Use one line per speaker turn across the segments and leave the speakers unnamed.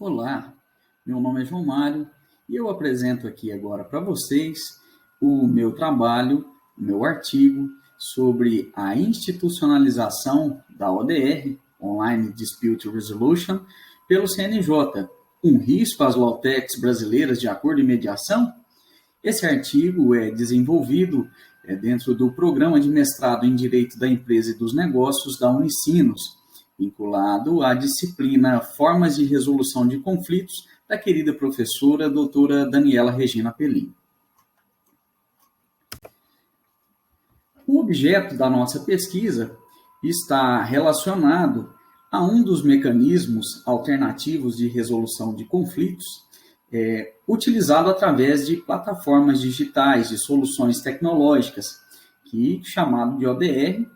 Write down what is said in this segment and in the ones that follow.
Olá, meu nome é João Mário e eu apresento aqui agora para vocês o meu trabalho, o meu artigo sobre a institucionalização da ODR, Online Dispute Resolution, pelo CNJ, um risco às lawtechs brasileiras de acordo e mediação. Esse artigo é desenvolvido dentro do programa de mestrado em Direito da Empresa e dos Negócios da Unicinos, vinculado à disciplina Formas de Resolução de Conflitos, da querida professora doutora Daniela Regina Pelim. O objeto da nossa pesquisa está relacionado a um dos mecanismos alternativos de resolução de conflitos, utilizado através de plataformas digitais, de soluções tecnológicas, chamado de ODR,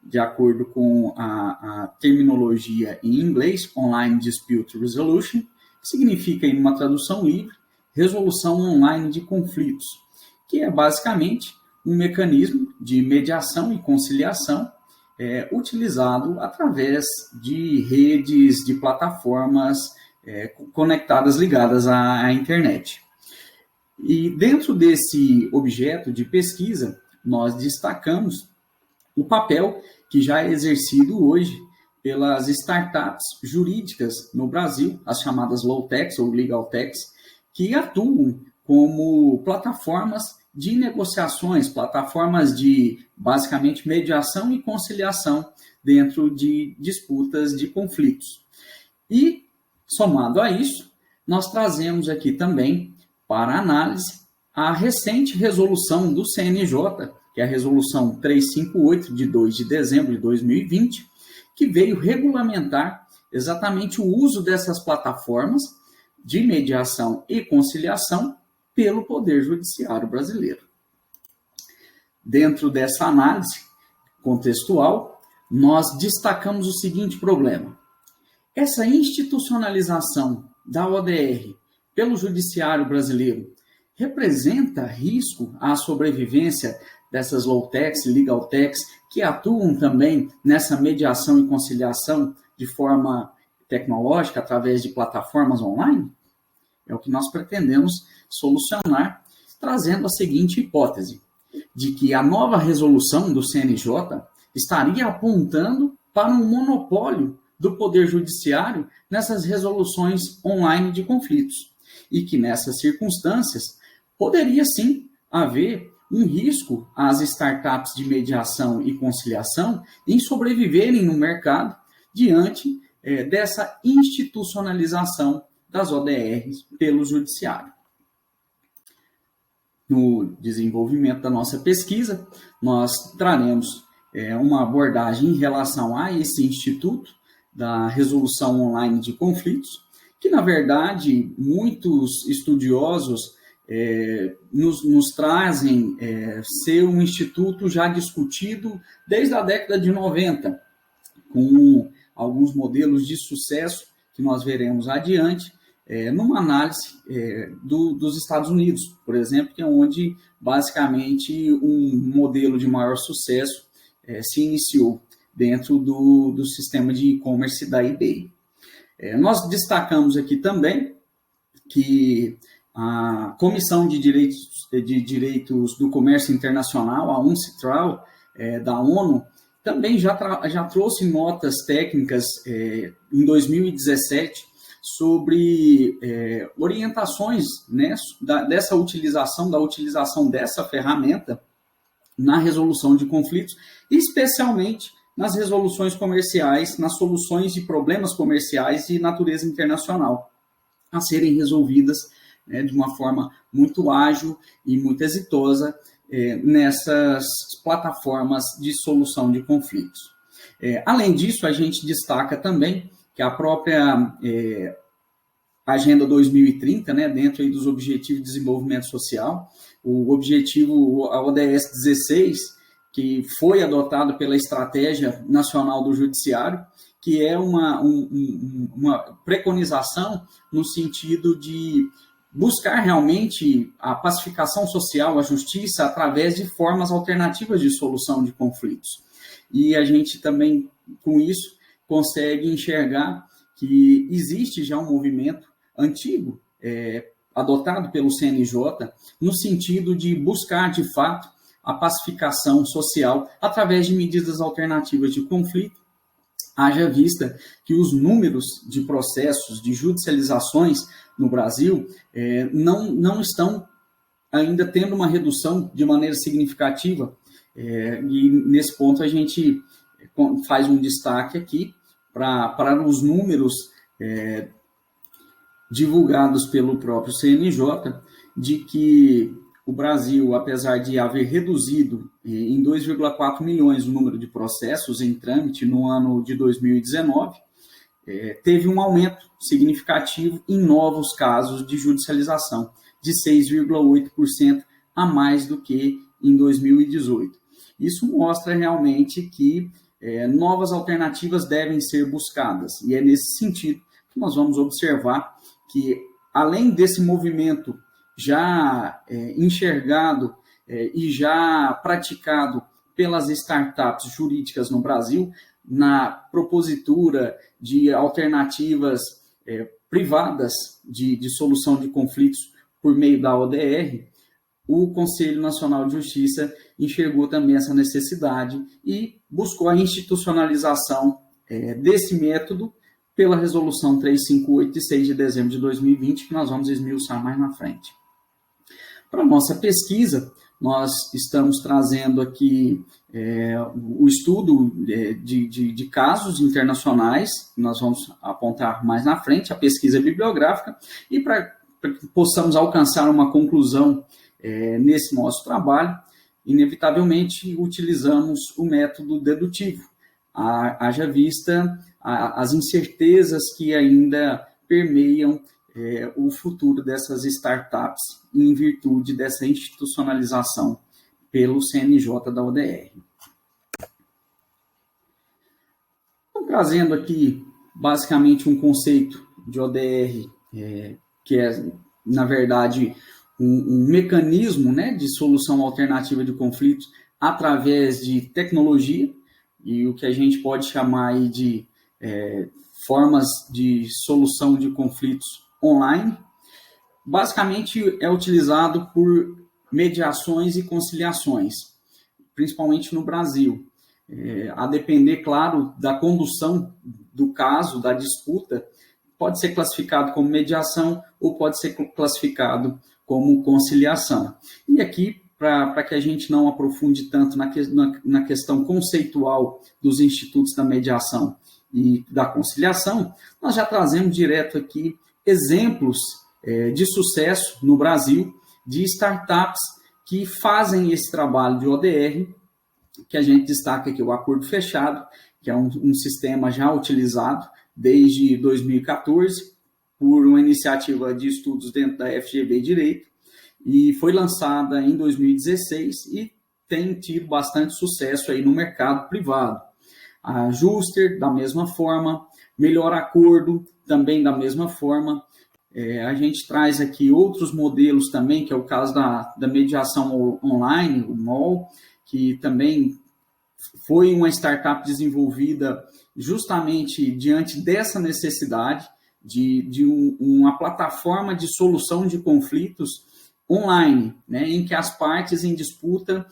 de acordo com a terminologia em inglês, Online Dispute Resolution, que significa, em uma tradução livre, resolução online de conflitos, que é basicamente um mecanismo de mediação e conciliação utilizado através de redes, de plataformas conectadas, ligadas à internet. E dentro desse objeto de pesquisa, nós destacamos o papel que já é exercido hoje pelas startups jurídicas no Brasil, as chamadas Lawtechs ou Legaltechs, que atuam como plataformas de negociações, plataformas de, basicamente, mediação e conciliação dentro de disputas de conflitos. E, somado a isso, nós trazemos aqui também, para análise, a recente resolução do CNJ, que é a resolução 358, de 2 de dezembro de 2020, que veio regulamentar exatamente o uso dessas plataformas de mediação e conciliação pelo Poder Judiciário brasileiro. Dentro dessa análise contextual, nós destacamos o seguinte problema. Essa institucionalização da ODR pelo Judiciário brasileiro representa risco à sobrevivência dessas Lawtechs e Legaltechs que atuam também nessa mediação e conciliação de forma tecnológica através de plataformas online? É o que nós pretendemos solucionar, trazendo a seguinte hipótese, de que a nova resolução do CNJ estaria apontando para um monopólio do Poder Judiciário nessas resoluções online de conflitos, e que nessas circunstâncias poderia sim haver um risco às startups de mediação e conciliação em sobreviverem no mercado diante dessa institucionalização das ODRs pelo Judiciário. No desenvolvimento da nossa pesquisa, nós traremos uma abordagem em relação a esse instituto da resolução online de conflitos, que, na verdade, muitos estudiosos nos trazem ser um instituto já discutido desde a década de 90, com alguns modelos de sucesso que nós veremos adiante, numa análise dos Estados Unidos, por exemplo, que é onde, basicamente, um modelo de maior sucesso se iniciou dentro do sistema de e-commerce da eBay. Nós destacamos aqui também que a Comissão de Direitos do Comércio Internacional, a UNCITRAL, da ONU, também já trouxe notas técnicas em 2017 sobre orientações, né, da utilização dessa ferramenta na resolução de conflitos, especialmente nas resoluções comerciais, nas soluções de problemas comerciais de natureza internacional, a serem resolvidas de uma forma muito ágil e muito exitosa nessas plataformas de solução de conflitos. Além disso, a gente destaca também que a própria Agenda 2030, dentro aí dos Objetivos de Desenvolvimento Social, o objetivo, a ODS 16, que foi adotado pela Estratégia Nacional do Judiciário, que é uma preconização no sentido de buscar realmente a pacificação social, a justiça, através de formas alternativas de solução de conflitos. E a gente também, com isso, consegue enxergar que existe já um movimento antigo, adotado pelo CNJ, no sentido de buscar, de fato, a pacificação social através de medidas alternativas de conflito, haja vista que os números de processos, de judicializações no Brasil não estão ainda tendo uma redução de maneira significativa, e nesse ponto a gente faz um destaque aqui para os números divulgados pelo próprio CNJ, de que o Brasil, apesar de haver reduzido em 2,4 milhões o número de processos em trâmite no ano de 2019, teve um aumento significativo em novos casos de judicialização, de 6,8% a mais do que em 2018. Isso mostra realmente que novas alternativas devem ser buscadas, e é nesse sentido que nós vamos observar que, além desse movimento já enxergado e já praticado pelas startups jurídicas no Brasil, na propositura de alternativas privadas de solução de conflitos por meio da ODR, o Conselho Nacional de Justiça enxergou também essa necessidade e buscou a institucionalização desse método pela Resolução 358, de 6 de dezembro de 2020, que nós vamos esmiuçar mais na frente. Para a nossa pesquisa, nós estamos trazendo aqui o estudo de casos internacionais, que nós vamos apontar mais na frente, a pesquisa bibliográfica, e para que possamos alcançar uma conclusão nesse nosso trabalho, inevitavelmente utilizamos o método dedutivo, haja vista as incertezas que ainda permeiam o futuro dessas startups em virtude dessa institucionalização pelo CNJ da ODR. Estou trazendo aqui basicamente um conceito de ODR que é, na verdade, um mecanismo, né, de solução alternativa de conflitos através de tecnologia, e o que a gente pode chamar aí de formas de solução de conflitos online. Basicamente é utilizado por mediações e conciliações, principalmente no Brasil. A depender, claro, da condução do caso, da disputa, pode ser classificado como mediação ou pode ser classificado como conciliação. E aqui, para que a gente não aprofunde tanto na questão conceitual dos institutos da mediação e da conciliação, nós já trazemos direto aqui exemplos de sucesso no Brasil, de startups que fazem esse trabalho de ODR, que a gente destaca aqui o Acordo Fechado, que é um sistema já utilizado desde 2014 por uma iniciativa de estudos dentro da FGV Direito, e foi lançada em 2016 e tem tido bastante sucesso aí no mercado privado. A Juster, da mesma forma, Melhor Acordo, também da mesma forma. A gente traz aqui outros modelos também, que é o caso da mediação online, o MOL, que também foi uma startup desenvolvida justamente diante dessa necessidade de uma plataforma de solução de conflitos online, né, em que as partes em disputa,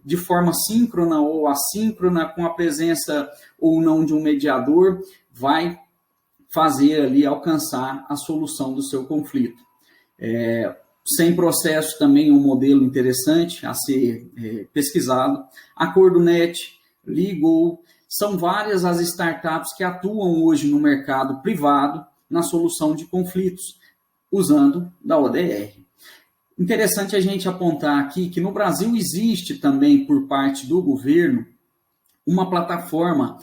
de forma síncrona ou assíncrona, com a presença ou não de um mediador, vai fazer ali alcançar a solução do seu conflito. Sem processo também é um modelo interessante a ser pesquisado. AcordoNet, Legal, são várias as startups que atuam hoje no mercado privado na solução de conflitos, usando da ODR. Interessante a gente apontar aqui que no Brasil existe também, por parte do governo, uma plataforma,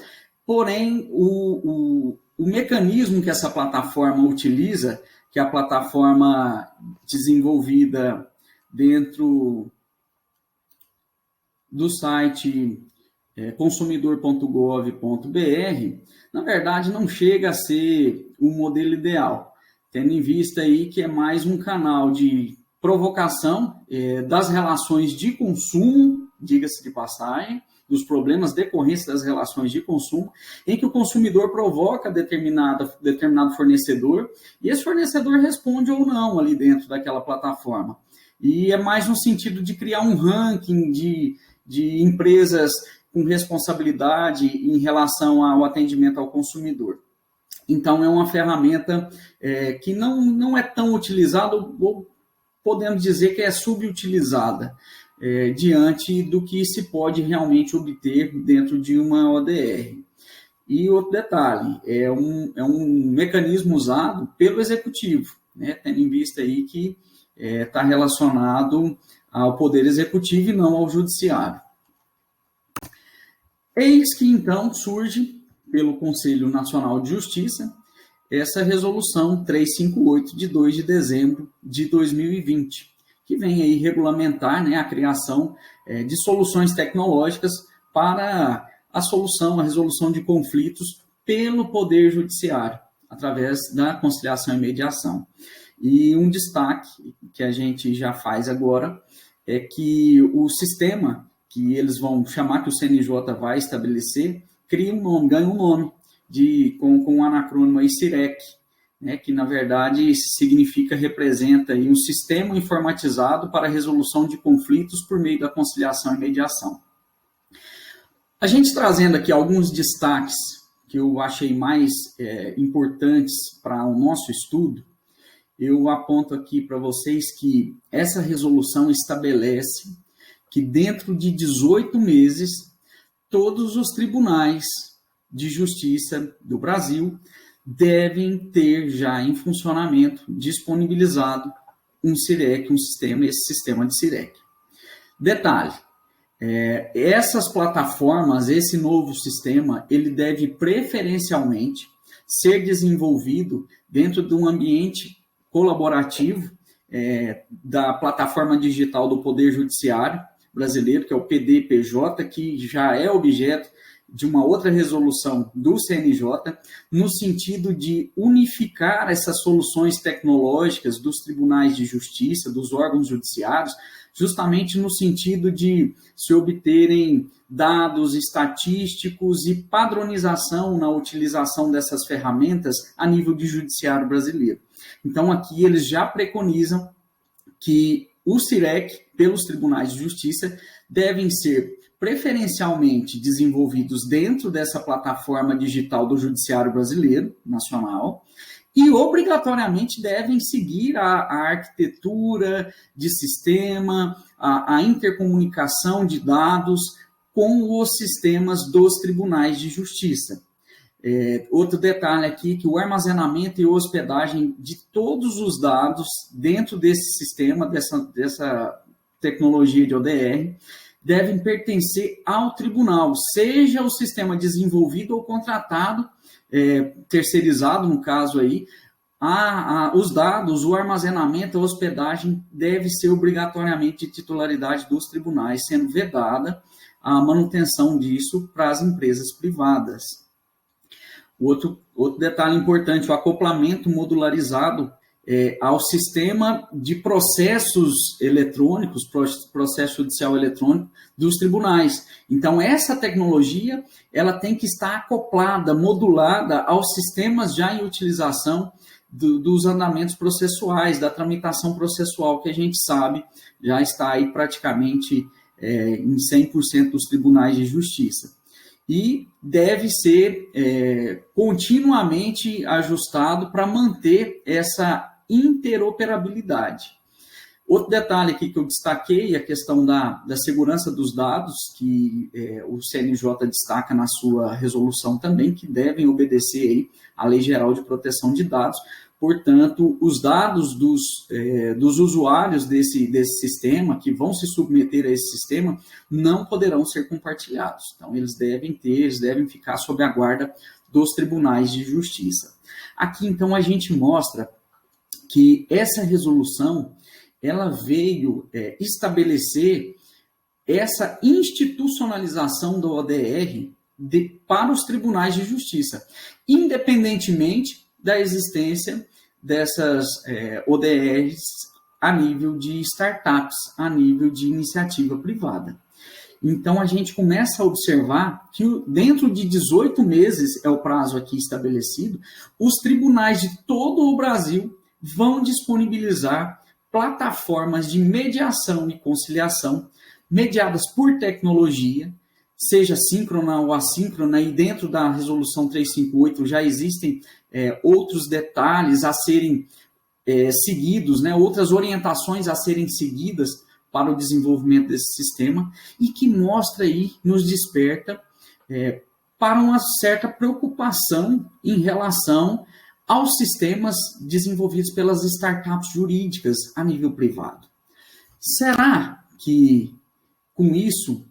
porém o mecanismo que essa plataforma utiliza, que é a plataforma desenvolvida dentro do site consumidor.gov.br, na verdade não chega a ser o modelo ideal, tendo em vista aí que é mais um canal de provocação das relações de consumo, diga-se de passagem, dos problemas decorrentes das relações de consumo, em que o consumidor provoca determinado fornecedor e esse fornecedor responde ou não ali dentro daquela plataforma. E é mais no sentido de criar um ranking de empresas com responsabilidade em relação ao atendimento ao consumidor. Então, é uma ferramenta que não é tão utilizada, ou podemos dizer que é subutilizada, diante do que se pode realmente obter dentro de uma ODR. E outro detalhe, é um mecanismo usado pelo executivo, né, tendo em vista aí que está relacionado ao poder executivo e não ao judiciário. Eis que, então, surge, pelo Conselho Nacional de Justiça, essa resolução 358, de 2 de dezembro de 2020, que vem aí regulamentar, né, a criação de soluções tecnológicas para a resolução de conflitos pelo Poder Judiciário, através da conciliação e mediação. E um destaque que a gente já faz agora é que o sistema que eles vão chamar, que o CNJ vai estabelecer, cria um nome, ganha um nome, com um anacrônimo aí, CIREC, né, que na verdade representa aí um sistema informatizado para a resolução de conflitos por meio da conciliação e mediação. A gente trazendo aqui alguns destaques que eu achei mais importantes para o nosso estudo, eu aponto aqui para vocês que essa resolução estabelece que dentro de 18 meses, todos os tribunais de justiça do Brasil devem ter já em funcionamento, disponibilizado um CIREC, esse sistema de CIREC. Detalhe, essas plataformas, esse novo sistema, ele deve preferencialmente ser desenvolvido dentro de um ambiente colaborativo da plataforma digital do Poder Judiciário brasileiro, que é o PDPJ, que já é objeto de uma outra resolução do CNJ, no sentido de unificar essas soluções tecnológicas dos tribunais de justiça, dos órgãos judiciários, justamente no sentido de se obterem dados estatísticos e padronização na utilização dessas ferramentas a nível de judiciário brasileiro. Então, aqui eles já preconizam que o CIREC, pelos tribunais de justiça, devem ser preferencialmente desenvolvidos dentro dessa plataforma digital do Judiciário Brasileiro, nacional, e obrigatoriamente devem seguir a arquitetura de sistema, a intercomunicação de dados com os sistemas dos tribunais de justiça. Outro detalhe aqui, que o armazenamento e hospedagem de todos os dados dentro desse sistema, dessa tecnologia de ODR, devem pertencer ao tribunal, seja o sistema desenvolvido ou contratado, terceirizado, no caso aí, os dados, o armazenamento, a hospedagem deve ser obrigatoriamente de titularidade dos tribunais, sendo vedada a manutenção disso para as empresas privadas. Outro detalhe importante, o acoplamento modularizado ao sistema de processos eletrônicos, processo judicial eletrônico dos tribunais. Então, essa tecnologia ela tem que estar acoplada, modulada aos sistemas já em utilização dos andamentos processuais, da tramitação processual, que a gente sabe já está aí praticamente em 100% dos tribunais de justiça. E deve ser continuamente ajustado para manter essa interoperabilidade. Outro detalhe aqui que eu destaquei é a questão da segurança dos dados, que o CNJ destaca na sua resolução também, que devem obedecer aí à Lei Geral de Proteção de Dados. Portanto, os dados dos usuários desse sistema, que vão se submeter a esse sistema, não poderão ser compartilhados. Então, eles devem ficar sob a guarda dos tribunais de justiça. Aqui, então, a gente mostra que essa resolução, ela veio estabelecer essa institucionalização do ODR para os tribunais de justiça, independentemente da existência dessas ODRs a nível de startups, a nível de iniciativa privada. Então, a gente começa a observar que dentro de 18 meses, é o prazo aqui estabelecido, os tribunais de todo o Brasil vão disponibilizar plataformas de mediação e conciliação mediadas por tecnologia, seja síncrona ou assíncrona, e dentro da resolução 358 já existem outros detalhes a serem seguidos, né, outras orientações a serem seguidas para o desenvolvimento desse sistema, e que mostra aí, nos desperta para uma certa preocupação em relação aos sistemas desenvolvidos pelas startups jurídicas a nível privado. Será que, com isso,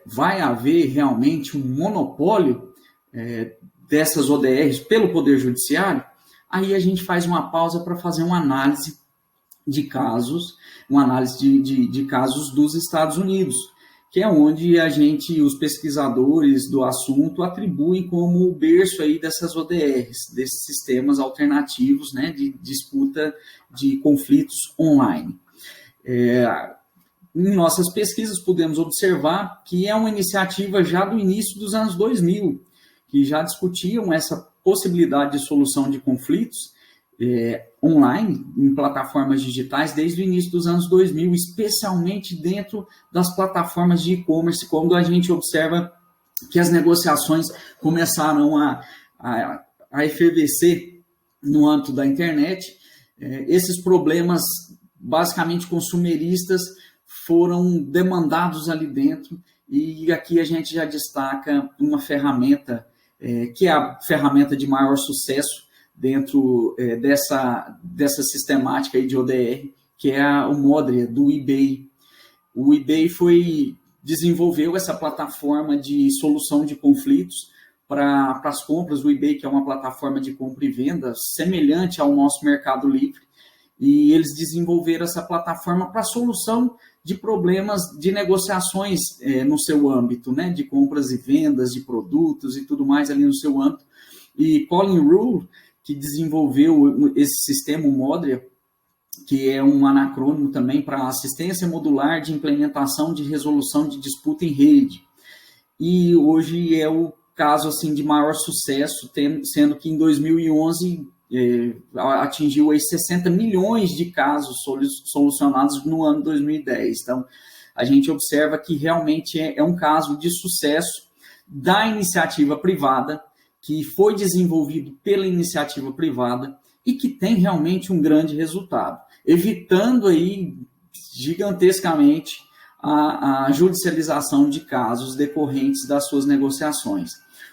vai haver realmente um monopólio dessas ODRs pelo Poder Judiciário? Aí a gente faz uma pausa para fazer uma análise de casos, de casos dos Estados Unidos, que é onde os pesquisadores do assunto atribuem como o berço aí dessas ODRs, desses sistemas alternativos, né, de disputa de conflitos online. Em nossas pesquisas, podemos observar que é uma iniciativa já do início dos anos 2000, que já discutiam essa possibilidade de solução de conflitos online, em plataformas digitais, desde o início dos anos 2000, especialmente dentro das plataformas de e-commerce, quando a gente observa que as negociações começaram a efervescer no âmbito da internet. Esses problemas, basicamente consumeristas, foram demandados ali dentro, e aqui a gente já destaca uma ferramenta que é a ferramenta de maior sucesso dentro dessa sistemática aí de ODR, que é o Modria, do eBay. O eBay desenvolveu essa plataforma de solução de conflitos para as compras. O eBay, que é uma plataforma de compra e venda semelhante ao nosso Mercado Livre, e eles desenvolveram essa plataforma para solução de problemas de negociações no seu âmbito, né, de compras e vendas de produtos e tudo mais ali no seu âmbito. E Colin Rule, que desenvolveu esse sistema, o Modria, que é um anacrônimo também para assistência modular de implementação de resolução de disputa em rede. E hoje é o caso assim, de maior sucesso, sendo que em 2011 atingiu aí 60 milhões de casos solucionados no ano 2010. Então, a gente observa que realmente é um caso de sucesso da iniciativa privada, que foi desenvolvido pela iniciativa privada e que tem realmente um grande resultado, evitando aí gigantescamente a judicialização de casos decorrentes das suas negociações.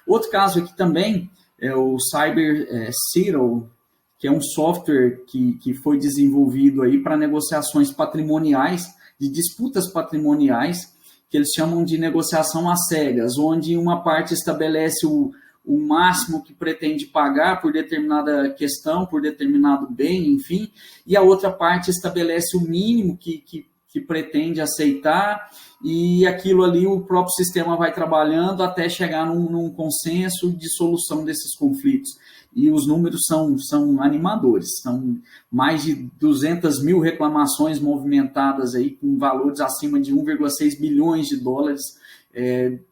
Outro caso aqui também é o CyberZero, que é um software que foi desenvolvido aí para negociações patrimoniais, de disputas patrimoniais, que eles chamam de negociação às cegas, onde uma parte estabelece o máximo que pretende pagar por determinada questão, por determinado bem, enfim, e a outra parte estabelece o mínimo que pretende aceitar, e aquilo ali o próprio sistema vai trabalhando até chegar num consenso de solução desses conflitos. E os números são animadores, são mais de 200 mil reclamações movimentadas aí, com valores acima de 1,6 bilhões de dólares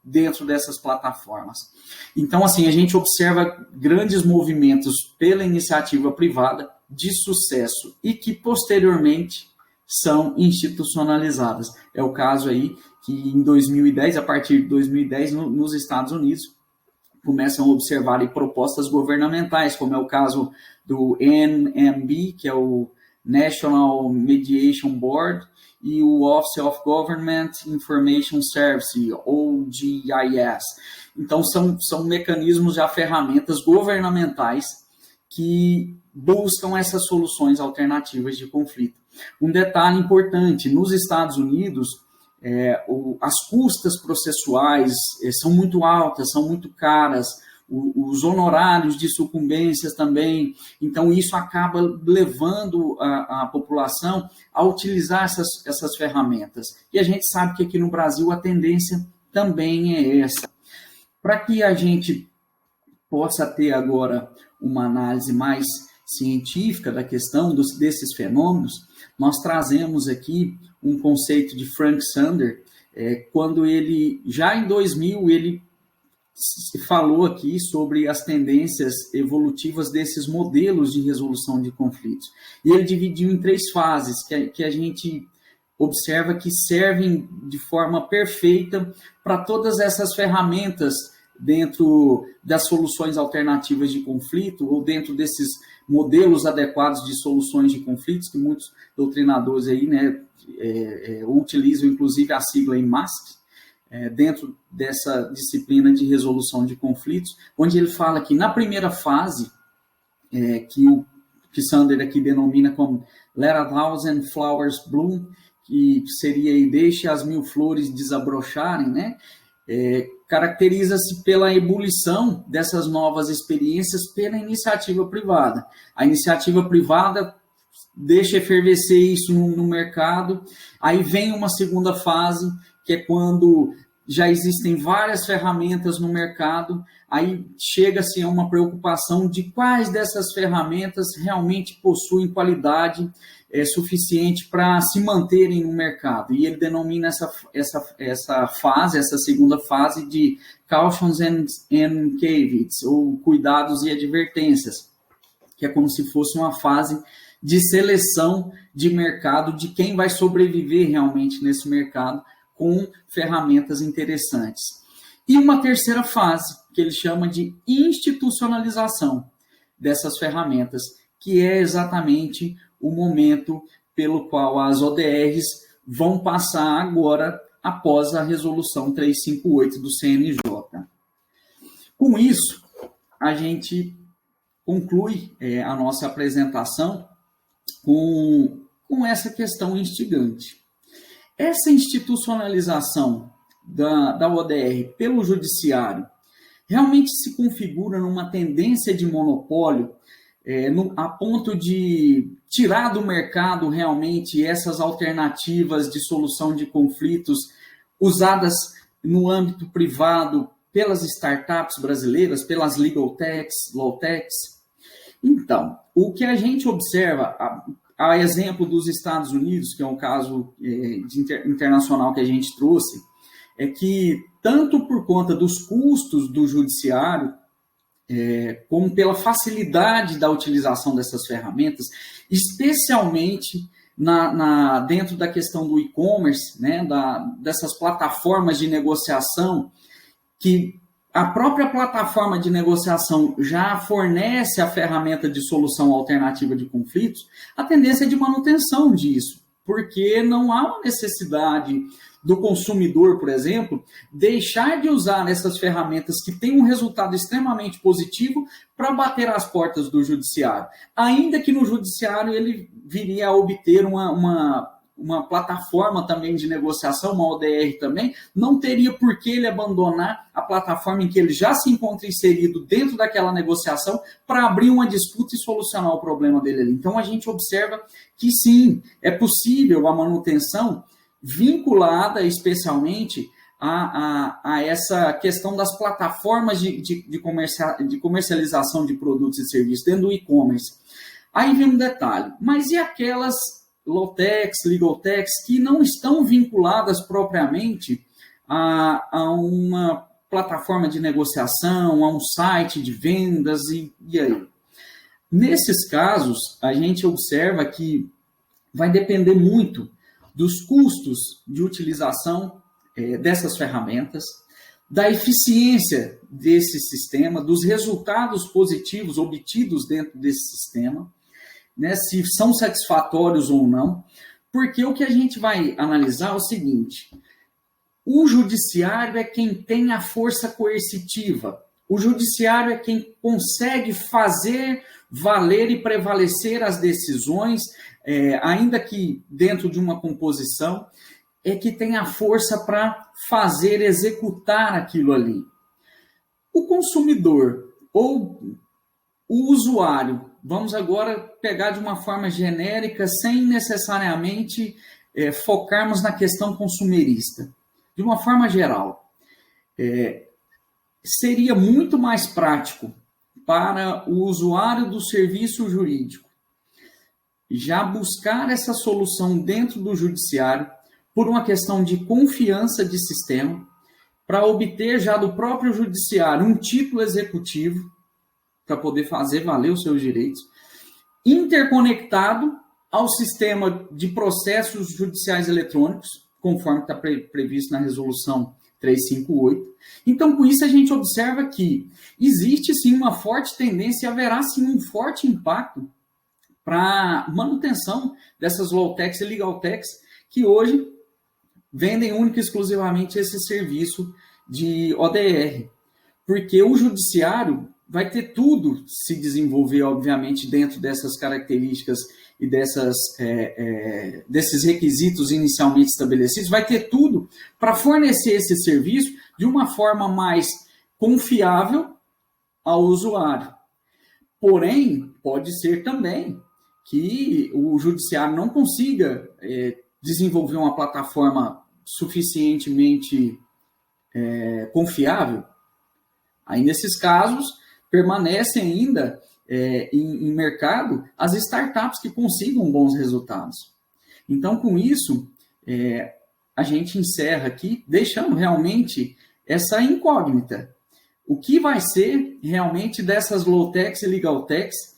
dentro dessas plataformas. Então, assim, a gente observa grandes movimentos pela iniciativa privada de sucesso e que, posteriormente, são institucionalizadas. É o caso aí que em 2010, a partir de 2010, nos Estados Unidos, começam a observar aí propostas governamentais, como é o caso do NMB, que é o National Mediation Board, e o Office of Government Information Service, ou GIS. Então, são mecanismos, já ferramentas governamentais que buscam essas soluções alternativas de conflito. Um detalhe importante, nos Estados Unidos, as custas processuais são muito altas, são muito caras, os honorários de sucumbências também, então isso acaba levando a população a utilizar essas ferramentas. E a gente sabe que aqui no Brasil a tendência também é essa. Para que a gente possa ter agora uma análise mais científica da questão desses fenômenos, nós trazemos aqui um conceito de Frank Sander, quando ele, já em 2000, ele falou aqui sobre as tendências evolutivas desses modelos de resolução de conflitos. E ele dividiu em 3 fases, que a gente observa que servem de forma perfeita para todas essas ferramentas dentro das soluções alternativas de conflito, ou dentro desses modelos adequados de soluções de conflitos, que muitos doutrinadores aí, né, utilizam inclusive a sigla MASC, dentro dessa disciplina de resolução de conflitos, onde ele fala que na primeira fase, que Sander aqui denomina como Let a Thousand Flowers Bloom, que seria aí, deixe as 1000 flores desabrocharem, né? Caracteriza-se pela ebulição dessas novas experiências pela iniciativa privada. A iniciativa privada deixa efervescer isso no mercado, aí vem uma segunda fase, que é quando já existem várias ferramentas no mercado, aí chega-se a uma preocupação de quais dessas ferramentas realmente possuem qualidade suficiente para se manterem no mercado. E ele denomina essa fase, essa segunda fase, de cautions and caveats, ou cuidados e advertências, que é como se fosse uma fase de seleção de mercado, de quem vai sobreviver realmente nesse mercado, com ferramentas interessantes. E uma terceira fase, que ele chama de institucionalização dessas ferramentas, que é exatamente o momento pelo qual as ODRs vão passar agora após a resolução 358 do CNJ. Com isso, a gente conclui a nossa apresentação com essa questão instigante. Essa institucionalização da ODR pelo judiciário realmente se configura numa tendência de monopólio a ponto de tirar do mercado realmente essas alternativas de solução de conflitos usadas no âmbito privado pelas startups brasileiras, pelas legal techs, law techs. Então, o que a gente observa, a exemplo dos Estados Unidos, que é um caso internacional que a gente trouxe, é que tanto por conta dos custos do judiciário, como pela facilidade da utilização dessas ferramentas, especialmente dentro da questão do e-commerce, né, dessas plataformas de negociação, que a própria plataforma de negociação já fornece a ferramenta de solução alternativa de conflitos, a tendência é de manutenção disso, porque não há uma necessidade do consumidor, por exemplo, deixar de usar essas ferramentas que têm um resultado extremamente positivo para bater às portas do judiciário. Ainda que no judiciário ele viria a obter uma plataforma também de negociação, uma ODR também, não teria por que ele abandonar a plataforma em que ele já se encontra inserido dentro daquela negociação para abrir uma disputa e solucionar o problema dele ali. Então, a gente observa que sim, é possível a manutenção vinculada especialmente a essa questão das plataformas de comercialização de produtos e serviços dentro do e-commerce. Aí vem um detalhe, mas e aquelas law-techs, legal-techs, que não estão vinculadas propriamente a uma plataforma de negociação, a um site de vendas, e aí? Nesses casos, a gente observa que vai depender muito dos custos de utilização dessas ferramentas, da eficiência desse sistema, dos resultados positivos obtidos dentro desse sistema, né, se são satisfatórios ou não, porque o que a gente vai analisar é o seguinte: o judiciário é quem tem a força coercitiva, o judiciário é quem consegue fazer valer e prevalecer as decisões, ainda que dentro de uma composição, é que tem a força para fazer, executar aquilo ali. O consumidor ou o usuário, vamos agora pegar de uma forma genérica, sem necessariamente focarmos na questão consumerista. De uma forma geral, seria muito mais prático para o usuário do serviço jurídico já buscar essa solução dentro do judiciário, por uma questão de confiança de sistema, para obter já do próprio judiciário um título executivo, para poder fazer valer os seus direitos, interconectado ao sistema de processos judiciais eletrônicos, conforme está previsto na resolução 358. Então, com isso, a gente observa que existe sim uma forte tendência e haverá sim um forte impacto para manutenção dessas low-techs e legal-techs que hoje vendem única e exclusivamente esse serviço de ODR. Porque o judiciário vai ter tudo se desenvolver, obviamente, dentro dessas características e desses requisitos inicialmente estabelecidos, vai ter tudo para fornecer esse serviço de uma forma mais confiável ao usuário. Porém, pode ser também que o judiciário não consiga desenvolver uma plataforma suficientemente confiável. Aí, nesses casos, permanecem ainda em mercado as startups que consigam bons resultados. Então, com isso, a gente encerra aqui, deixando realmente essa incógnita. O que vai ser realmente dessas low-techs e legal-techs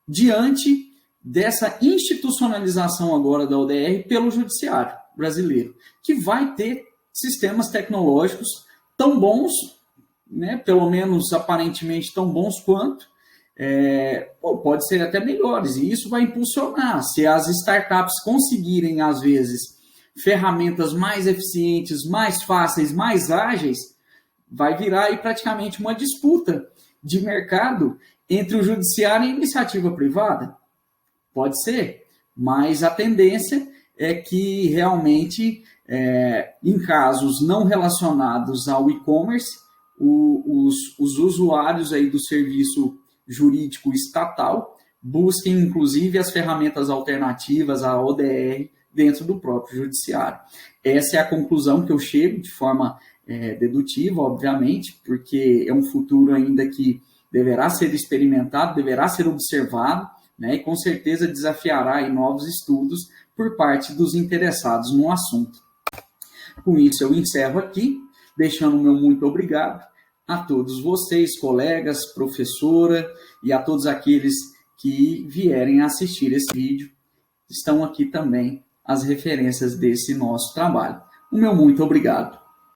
diante dessa institucionalização agora da ODR pelo judiciário brasileiro, que vai ter sistemas tecnológicos tão bons, né, pelo menos aparentemente tão bons quanto, pode ser até melhores, e isso vai impulsionar. Se as startups conseguirem, às vezes, ferramentas mais eficientes, mais fáceis, mais ágeis, vai virar aí praticamente uma disputa de mercado entre o judiciário e a iniciativa privada. Pode ser, mas a tendência é que realmente, em casos não relacionados ao e-commerce, os usuários aí do serviço jurídico estatal busquem, inclusive, as ferramentas alternativas à ODR dentro do próprio judiciário. Essa é a conclusão que eu chego de forma dedutiva, obviamente, porque é um futuro ainda que deverá ser experimentado, deverá ser observado, né, e com certeza desafiará aí novos estudos por parte dos interessados no assunto. Com isso, eu encerro aqui, deixando o meu muito obrigado a todos vocês, colegas, professora, e a todos aqueles que vierem assistir esse vídeo. Estão aqui também as referências desse nosso trabalho. O meu muito obrigado.